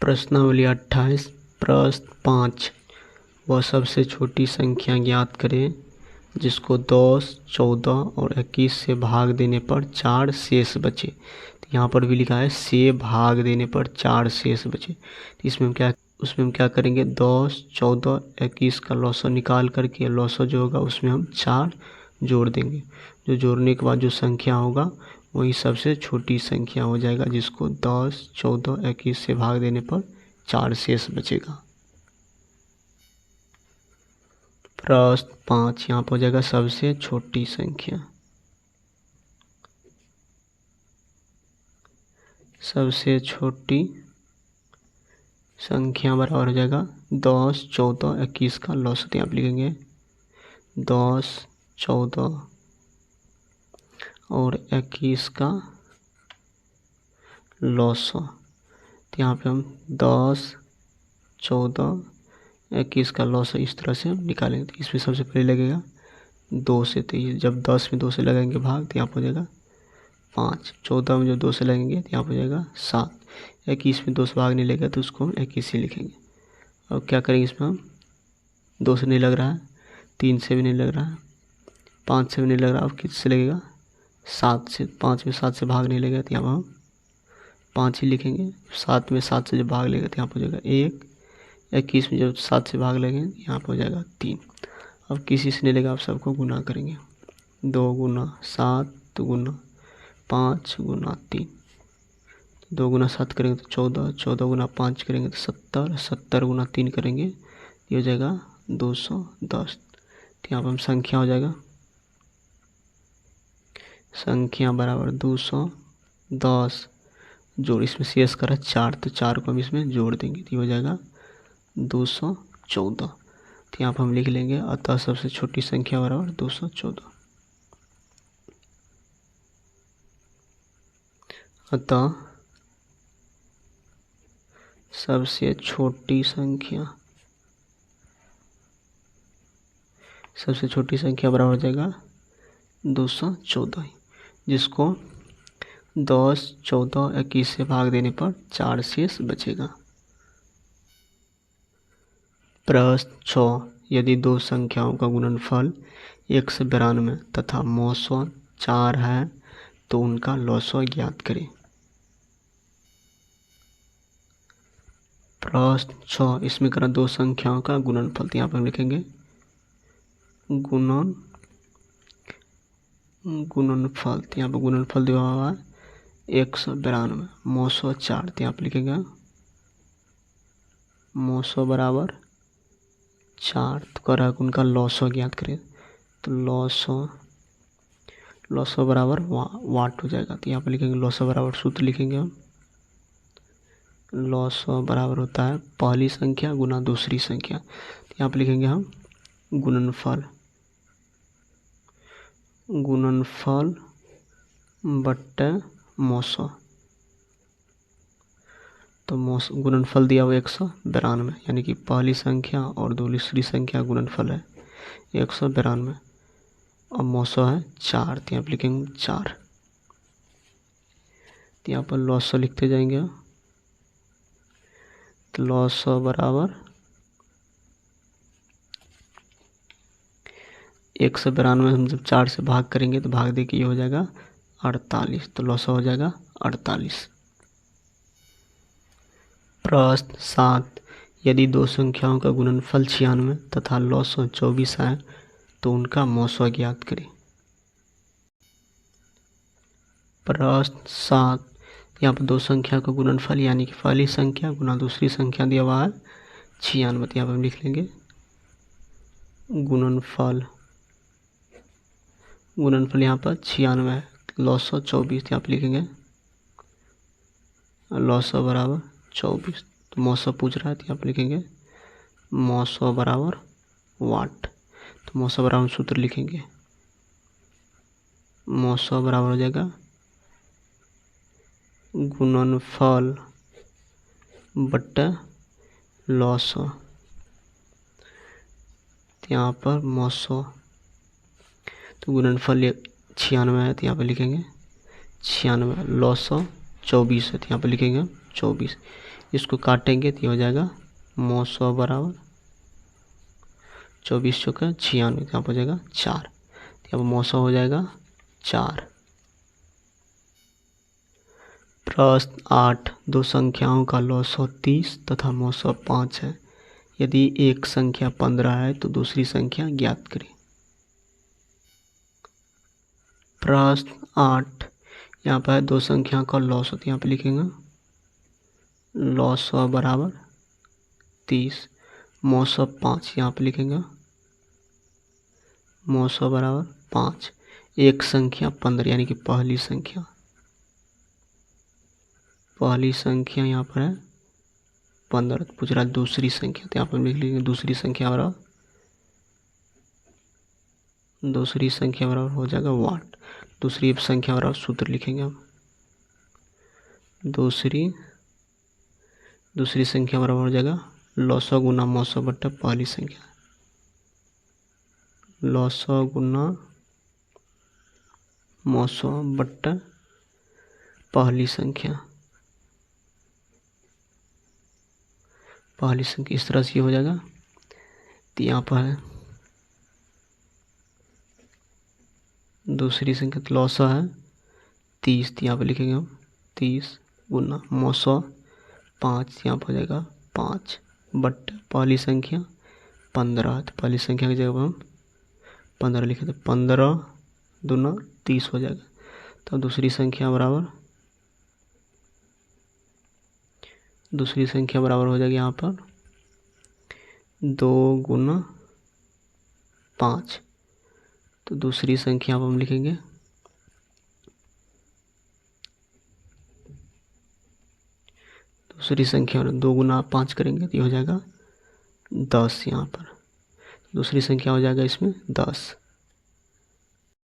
प्रश्नावली 28 प्रश्न 5 वह सबसे छोटी संख्या ज्ञात करें जिसको 10, 14 और 21 से भाग देने पर 4 शेष बचे। तो यहाँ पर भी लिखा है से भाग देने पर 4 शेष बचे। तो उसमें हम क्या करेंगे, 10, 14, 21 का लॉसो निकाल करके लॉसो जो होगा उसमें हम 4 जोड़ देंगे। जो जोड़ने के बाद जो संख्या होगा वही सबसे छोटी संख्या हो जाएगा, जिसको 10, 14, 21 से भाग देने पर 4 शेष बचेगा। प्रश्न 5 यहाँ पर हो जाएगा सबसे छोटी संख्या। सबसे छोटी संख्या बराबर हो जाएगा 10, 14, 21 का लॉस। यहाँ पर लिखेंगे 10, 14 और 21 का लॉसो। तो यहाँ पे हम 10, 14, 21 का लॉसो इस तरह से हम निकालेंगे। तो इसमें सबसे पहले लगेगा 2 से, तो जब 10 में 2 से लगाएंगे भाग तो यहाँ पर हो जाएगा 5। 14 में जब 2 से लगेंगे तो यहाँ पर हो जाएगा 7। 21 में 2 से भाग नहीं लगेगा तो उसको हम 21 ही लिखेंगे। अब क्या करेंगे, इसमें हम 2 से नहीं लग रहा है, 3 से भी नहीं लग रहा है, 5 से भी नहीं लग रहा। अब किससे लगेगा, 7 से। 5 में 7 से भाग नहीं लगेगा तो यहाँ पर हम 5 ही लिखेंगे। 7 में 7 से जब भाग लेगा तो यहाँ पर हो जाएगा 1। 21 में जब 7 से भाग लगेंगे यहाँ पर हो जाएगा 3। अब किसी से नहीं लेगा, आप सबको गुना करेंगे। 2 गुना 7 गुना 5 गुना 3, 2 गुना 7 करेंगे तो 14, 14 गुना 5 करेंगे तो 70, 70 गुना 3 करेंगे ये हो जाएगा 210। तो यहाँ पर हम संख्या हो जाएगा संख्या बराबर 210 जोड़, इसमें शेष करा 4 तो 4 को हम इसमें जोड़ देंगे तो ये हो जाएगा 214। तो यहाँ पर हम लिख लेंगे अतः सबसे छोटी संख्या बराबर 214। अतः सबसे छोटी संख्या बराबर हो जाएगा 214, जिसको 10, 14, 21 से भाग देने पर 4 शेष बचेगा। प्रश्न 6 यदि दो संख्याओं का गुणनफल 192 तथा मौसो 4 है तो उनका लॉसो ज्ञात करें। प्रश्न 6 इसमें करा दो संख्याओं का गुणनफल। तो यहाँ पर हम लिखेंगे गुणनफल। तो यहाँ पर गुणनफल दिया हुआ है 192 मौसो 4। तो यहाँ पर लिखेंगे मौसो बराबर 4। तो कह रहा है उनका लॉसो ज्ञात करें, तो लॉसो बराबर वाट हो जाएगा। तो यहाँ पर लिखेंगे लॉसो बराबर सूत्र लिखेंगे हम, लॉसो बराबर होता है पहली संख्या गुना दूसरी संख्या। तो यहाँ पर लिखेंगे हम गुणनफल बट्टे मौसो। तो गुणनफल दिया हुआ 192, यानी कि पहली संख्या और दूसरी संख्या गुणनफल है 192 और मौसो है 4। तो यहाँ पर लिखेंगे 4। तो यहाँ पर लॉसो लिखते जाएंगे, तो लॉसो बराबर 192 हम जब 4 से भाग करेंगे तो भाग दे के ये हो जाएगा 48। तो लॉसो हो जाएगा 48। प्रश्न 7 यदि दो संख्याओं का गुणनफल 96 तथा लॉसो 24 है तो उनका मौसो ज्ञात करें। प्रश्न 7 यहाँ पर दो संख्या का गुणनफल यानी कि पहली संख्या गुना दूसरी संख्या दिया हुआ है 96। यहाँ पर हम लिख लेंगे गुणनफल यहाँ पर 96 है, लॉसो 24। यहाँ पर लिखेंगे लॉसो बराबर 24। तो मौसो पूछ रहा है तो यहाँ पर लिखेंगे मौसो बराबर वाट। तो मौसो बराबर सूत्र लिखेंगे, मौसो बराबर हो जाएगा गुणनफल बट्टा लॉसो। तो यहाँ पर मौसो, तो गुणनफल 96 है तो यहाँ पर लिखेंगे 96, लॉसो 24 है तो यहाँ पर लिखेंगे 24। इसको काटेंगे तो ये हो जाएगा 900 बराबर 24 चौका 96, यहाँ पर हो जाएगा 4। अब 900 हो जाएगा 4। प्रश्न 8, दो संख्याओं का लॉग 30 तथा 905 है। यदि एक संख्या 15 है तो दूसरी संख्या ज्ञात करें। प्रश्न 8, यहाँ पर दो संख्या का लॉग होता है, यहाँ पे लिखेंगे लॉग बराबर 30, 905 यहाँ पे लिखेंगे 900 बराबर 5। एक संख्या 15 यानी कि पहली संख्या यहाँ पर है 15। तो पूछ रहा है दूसरी संख्या, तो यहाँ पर लिख लेंगे दूसरी संख्या बराबर हो जाएगा वाट। दूसरी संख्या बराबर सूत्र लिखेंगे हम। दूसरी संख्या बराबर हो जाएगा लॉग गुना 900 बट्टा पहली संख्या। लॉग गुना 900 बट्टा पहली संख्या इस तरह से हो जाएगा। तो यहाँ पर है दूसरी संख्या तो लॉग है 30, तो यहाँ पर लिखेंगे हम 30 गुना 905, यहाँ पर हो जाएगा 5 बट्टा पहली संख्या 15। तो पहली संख्या की जगह पर हम 15 लिखे, तो 15 दूना 30 हो जाएगा। तो दूसरी संख्या बराबर हो जाएगी यहाँ पर 2 गुना 5। तो दूसरी संख्या हम लिखेंगे दूसरी संख्या 2 गुना 5 करेंगे तो ये हो जाएगा 10। यहाँ पर दूसरी संख्या हो जाएगा इसमें 10।